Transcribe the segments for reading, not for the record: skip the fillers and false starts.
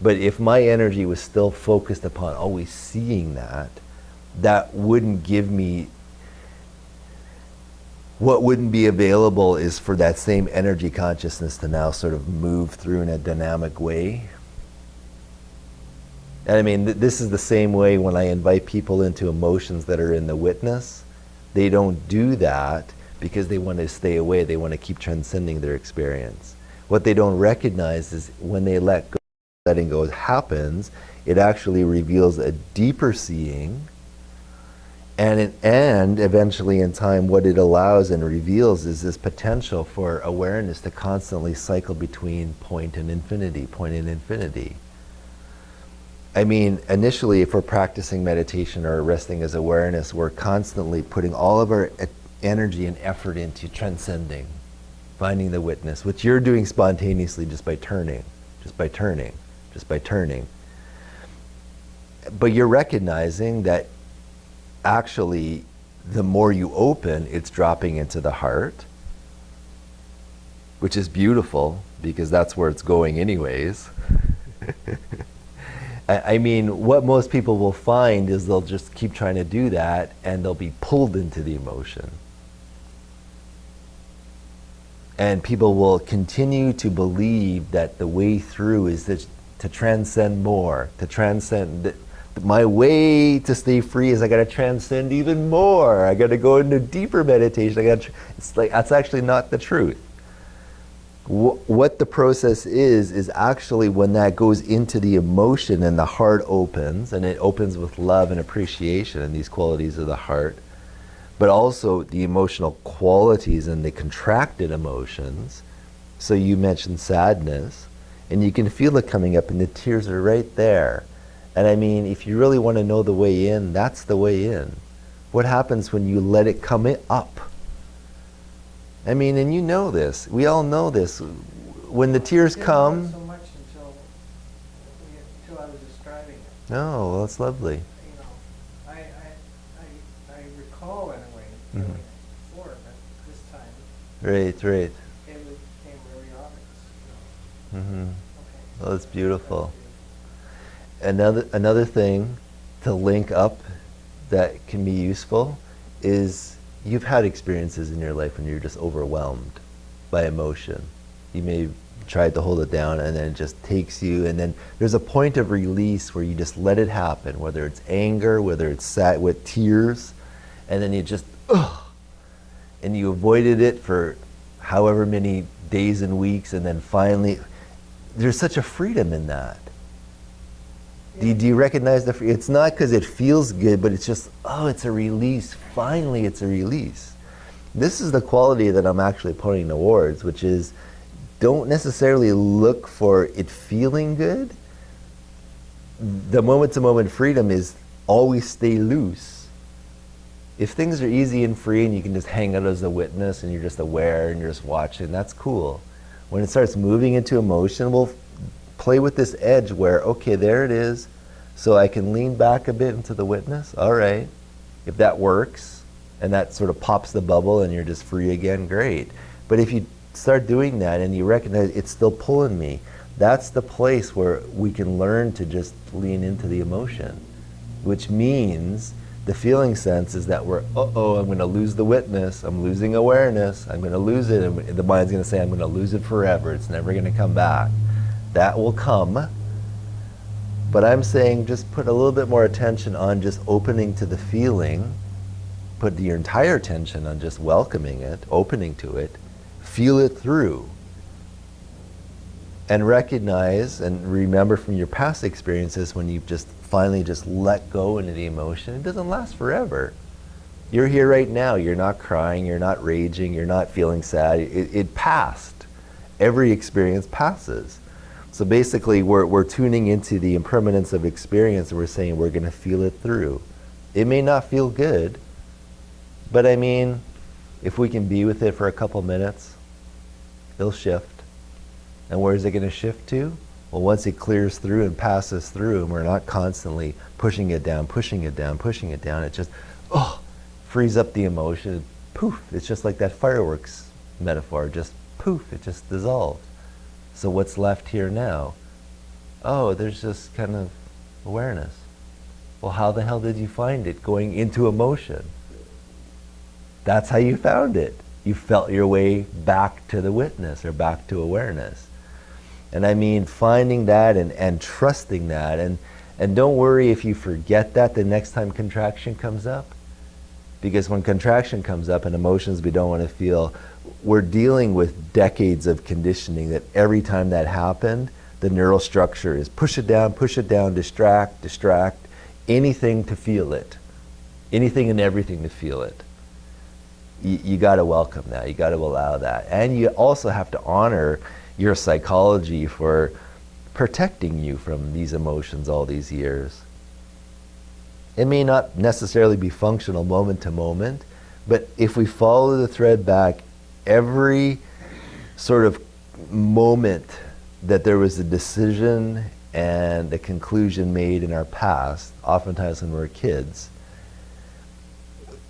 But if my energy was still focused upon always seeing that, that wouldn't give me, what wouldn't be available is for that same energy consciousness to now sort of move through in a dynamic way. And I mean, this is the same way when I invite people into emotions that are in the witness. They don't do that because they want to stay away. They want to keep transcending their experience. What they don't recognize is when they let go, letting go happens, it actually reveals a deeper seeing. And eventually in time, what it allows and reveals is this potential for awareness to constantly cycle between point and infinity, point and infinity. I mean, initially, if we're practicing meditation or resting as awareness, we're constantly putting all of our energy and effort into transcending, finding the witness, which you're doing spontaneously just by turning, just by turning, just by turning. But you're recognizing that actually, the more you open, it's dropping into the heart, which is beautiful because that's where it's going anyways. I mean, what most people will find is they'll just keep trying to do that and they'll be pulled into the emotion. And people will continue to believe that the way through is to transcend more, to transcend. My way to stay free is I got to transcend even more. I got to go into deeper meditation. It's like, that's actually not the truth. What the process is actually when that goes into the emotion and the heart opens, and it opens with love and appreciation and these qualities of the heart, but also the emotional qualities and the contracted emotions. So you mentioned sadness, and you can feel it coming up and the tears are right there. And I mean, if you really want to know the way in, that's the way in. What happens when you let it come up? I mean, and you know this. We all know this. When the tears come. So much until I was describing it. Oh, well, that's lovely. You know, I recall in a way doing it before, but this time. Right. It became really obvious. You know. Mm-hmm. Okay. Well, that's beautiful. Another thing to link up that can be useful is you've had experiences in your life when you're just overwhelmed by emotion. You may have tried to hold it down and then it just takes you, and then there's a point of release where you just let it happen, whether it's anger, whether it's sad with tears, and then you just, and you avoided it for however many days and weeks, and then finally, there's such a freedom in that. Do you recognize the it's not because it feels good, but it's just, it's a release. Finally, it's a release. This is the quality that I'm actually pointing towards, which is don't necessarily look for it feeling good. The moment-to-moment freedom is always stay loose. If things are easy and free and you can just hang out as a witness and you're just aware and you're just watching, that's cool. When it starts moving into emotion, we'll play with this edge where, okay, there it is, so I can lean back a bit into the witness. All right, if that works and that sort of pops the bubble and you're just free again, great. But if you start doing that and you recognize it's still pulling me, that's the place where we can learn to just lean into the emotion, which means the feeling sense is that we're, I'm going to lose the witness, I'm losing awareness, I'm going to lose it, and the mind's going to say I'm going to lose it forever, it's never going to come back. That will come, but I'm saying just put a little bit more attention on just opening to the feeling, put your entire attention on just welcoming it, opening to it, feel it through, and recognize and remember from your past experiences when you've just finally just let go into the emotion. It doesn't last forever. You're here right now, you're not crying, you're not raging, you're not feeling sad. It passed. Every experience passes. So basically we're tuning into the impermanence of experience and we're saying we're going to feel it through. It may not feel good, but I mean, if we can be with it for a couple minutes, it'll shift. And where is it going to shift to? Well, once it clears through and passes through and we're not constantly pushing it down, it just, frees up the emotion. Poof, it's just like that fireworks metaphor, just poof, it just dissolves. So what's left here now? Oh, there's just kind of awareness. Well, how the hell did you find it? Going into emotion. That's how you found it. You felt your way back to the witness or back to awareness. And I mean, finding that and trusting that. And don't worry if you forget that the next time contraction comes up. Because when contraction comes up and emotions we don't want to feel, we're dealing with decades of conditioning that every time that happened, the neural structure is push it down, distract, distract, anything to feel it. Anything and everything to feel it. You got to welcome that. You got to allow that. And you also have to honor your psychology for protecting you from these emotions all these years. It may not necessarily be functional moment to moment, but if we follow the thread back, every sort of moment that there was a decision and a conclusion made in our past, oftentimes when we're kids,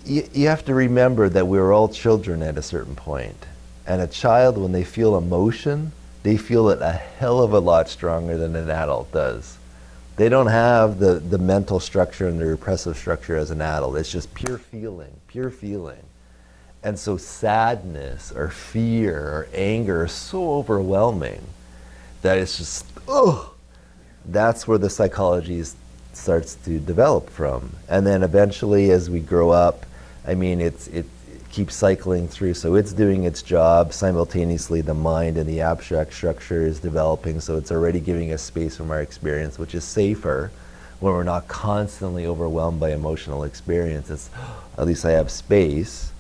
you have to remember that we were all children at a certain point. And a child, when they feel emotion, they feel it a hell of a lot stronger than an adult does. They don't have the mental structure and the repressive structure as an adult. It's just pure feeling, pure feeling. And so sadness or fear or anger is so overwhelming that it's just, that's where the psychology starts to develop from. And then eventually as we grow up, I mean, it keeps cycling through. So it's doing its job. Simultaneously, the mind and the abstract structure is developing. So it's already giving us space from our experience, which is safer when we're not constantly overwhelmed by emotional experience. It's, at least I have space.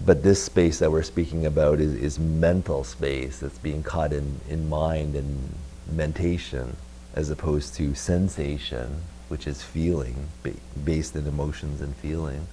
But this space that we're speaking about is mental space that's being caught in mind and mentation, as opposed to sensation, which is feeling, based in emotions and feeling.